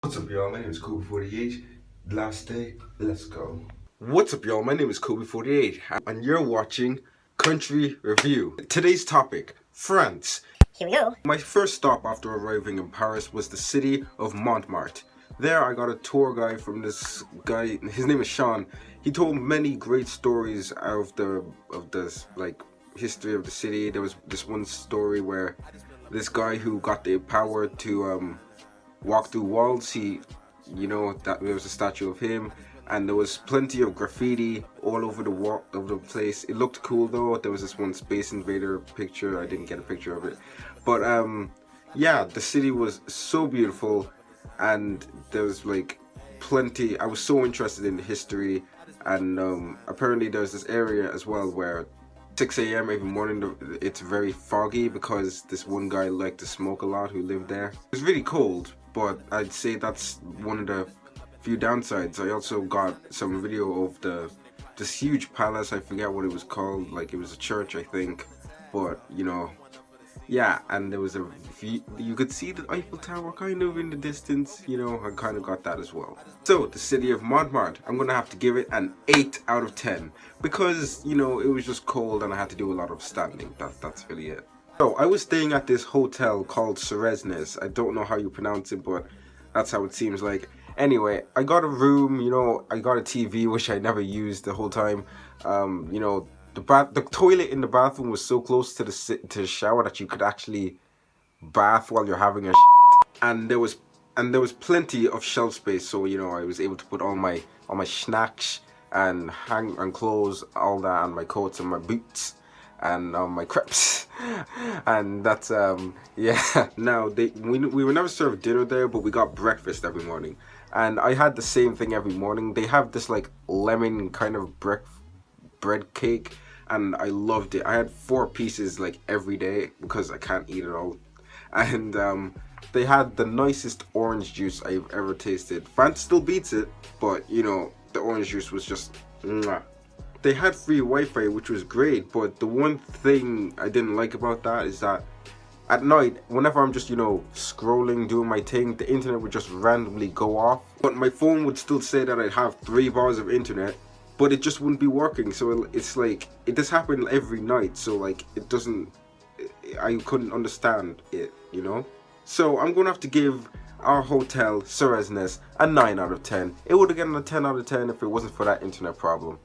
What's up, y'all? My name is Kobe48. Last day, let's go. What's up, y'all? My name is Kobe48, and you're watching Country Review. Today's topic, France. Here we go. My first stop after arriving in Paris was the city of Montmartre. There I got a tour guide from this guy, his name is Sean. He told many great stories of the history of the city. There was this one story where this guy who got the power to walk through walls, that there was a statue of him, and there was plenty of graffiti all over the wall of the place. It looked cool though. There was this one Space Invader picture. I didn't get a picture of it, but yeah, the city was so beautiful, and there was like plenty. I was so interested in history, and apparently there's this area as well where 6 a.m. every morning it's very foggy because this one guy liked to smoke a lot who lived there. It was really cold, but I'd say that's one of the few downsides. I also got some video of this huge palace. I forget what it was called. Like, it was a church, I think, but yeah, and there was a view, you could see the Eiffel Tower kind of in the distance, I kind of got that as well. So, the city of Montmartre, I'm going to have to give it an 8 out of 10 because, it was just cold and I had to do a lot of standing. That's really it. So, I was staying at this hotel called Ceresnes. I don't know how you pronounce it, but that's how it seems like. Anyway, I got a room, I got a TV, which I never used the whole time. The toilet in the bathroom was so close to the shower that you could actually bath while you're having a and there was plenty of shelf space, so I was able to put all my snacks and hang and clothes, all that, and my coats and my boots and my crepes and that's yeah. Now we were never served dinner there, but we got breakfast every morning, and I had the same thing every morning. They have this like lemon kind of bread cake, and I loved it. I had 4 pieces like every day because I can't eat it all. And they had the nicest orange juice I've ever tasted. France still beats it, but the orange juice was just mwah. They had free Wi-Fi, which was great, but the one thing I didn't like about that is that at night, whenever I'm just scrolling, doing my thing, the internet would just randomly go off, but my phone would still say that I'd have 3 bars of internet, but it just wouldn't be working. So it's like, it just happened every night, so like I couldn't understand it, So I'm gonna have to give our hotel, Ceresnes, a 9 out of 10. It would have gotten a 10 out of 10 if it wasn't for that internet problem.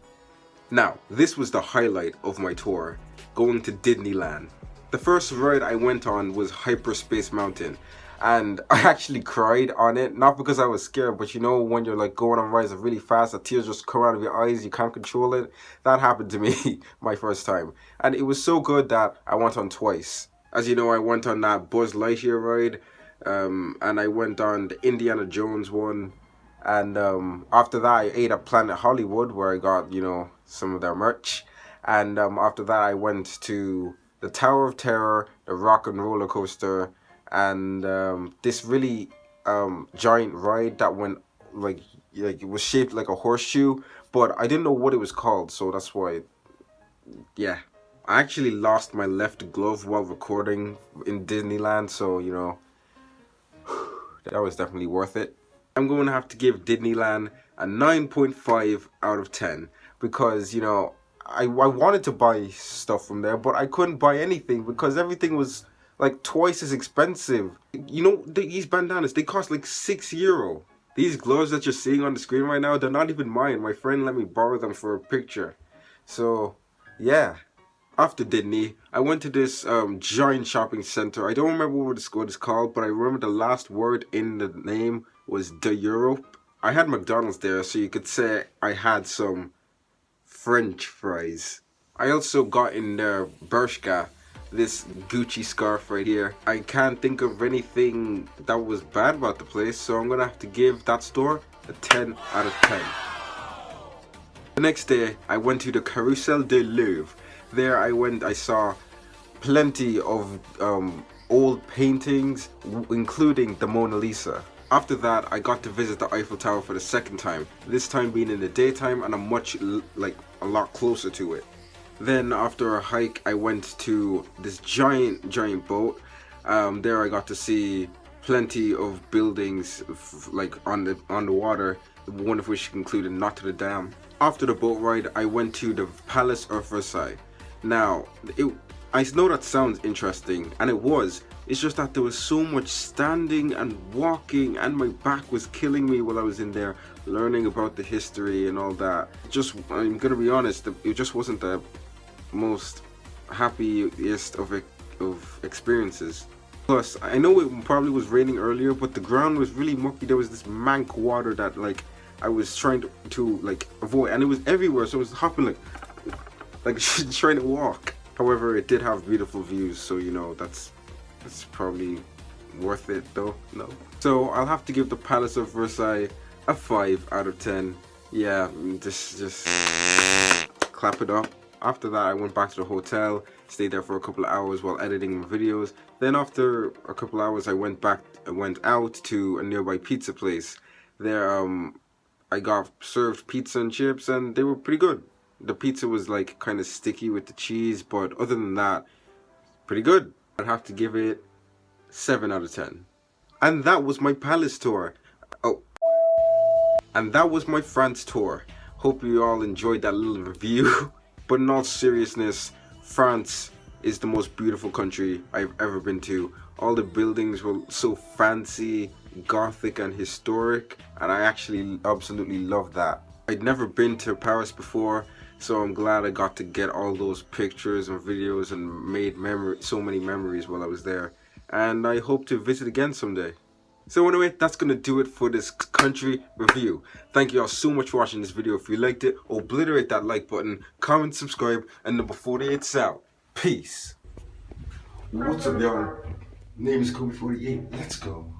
Now, this was the highlight of my tour, going to Disneyland. The first ride I went on was Hyperspace Mountain, and I actually cried on it, not because I was scared, but when you're like going on rides really fast, the tears just come out of your eyes, you can't control it. That happened to me my first time, and it was so good that I went on twice. As you know, I went on that Buzz Lightyear ride, and I went on the Indiana Jones one, and after that I ate at Planet Hollywood where I got some of their merch, and after that I went to the Tower of Terror, the Rock and Roller Coaster, and this really giant ride that went like it was shaped like a horseshoe, but I didn't know what it was called, so that's why, yeah. I actually lost my left glove while recording in Disneyland, so that was definitely worth it. I'm going to have to give Disneyland a 9.5 out of 10 because I wanted to buy stuff from there, but I couldn't buy anything because everything was like twice as expensive. These bandanas, they cost like €6. These gloves that you're seeing on the screen right now, they're not even mine. My friend let me borrow them for a picture. So yeah. After Disney, I went to this giant shopping center. I don't remember what it's called, but I remember the last word in the name was de Europe. I had McDonald's there, so you could say I had some French fries. I also got in there Bershka, this Gucci scarf right here. I can't think of anything that was bad about the place, so I'm gonna have to give that store a 10 out of 10. The next day, I went to the Carrousel de Louvre. There I saw plenty of old paintings, including the Mona Lisa. After that, I got to visit the Eiffel Tower for the second time, this time being in the daytime and a lot closer to it. Then after a hike, I went to this giant boat. There I got to see plenty of buildings like on the water, one of which included Notre Dame. After the boat ride, I went to the Palace of Versailles. Now, I know that sounds interesting, and it was. It's just that there was so much standing and walking, and my back was killing me while I was in there learning about the history and all that. I'm gonna be honest, it just wasn't the most happiest of experiences. Plus, I know it probably was raining earlier, but the ground was really mucky. There was this mank water that like I was trying to like avoid, and it was everywhere. So I was hopping like trying to walk. However, it did have beautiful views, so you know that's probably worth it though. No. So I'll have to give the Palace of Versailles a 5 out of 10. Yeah, just clap it up. After that, I went back to the hotel, stayed there for a couple of hours while editing my videos. Then after a couple of hours, I went out to a nearby pizza place. There, I got served pizza and chips, and they were pretty good. The pizza was like kind of sticky with the cheese, but other than that, pretty good. I'd have to give it 7 out of 10. And that was my palace tour. Oh, and that was my France tour. Hope you all enjoyed that little review. But in all seriousness, France is the most beautiful country I've ever been to. All the buildings were so fancy, gothic and historic, and I actually absolutely love that. I'd never been to Paris before, so I'm glad I got to get all those pictures and videos and made so many memories while I was there. And I hope to visit again someday. So anyway, that's gonna do it for this country review. Thank you all so much for watching this video. If you liked it, obliterate that like button, comment, subscribe, and number 48's out. Peace. What's up, y'all? Name is Kobe 48. Let's go.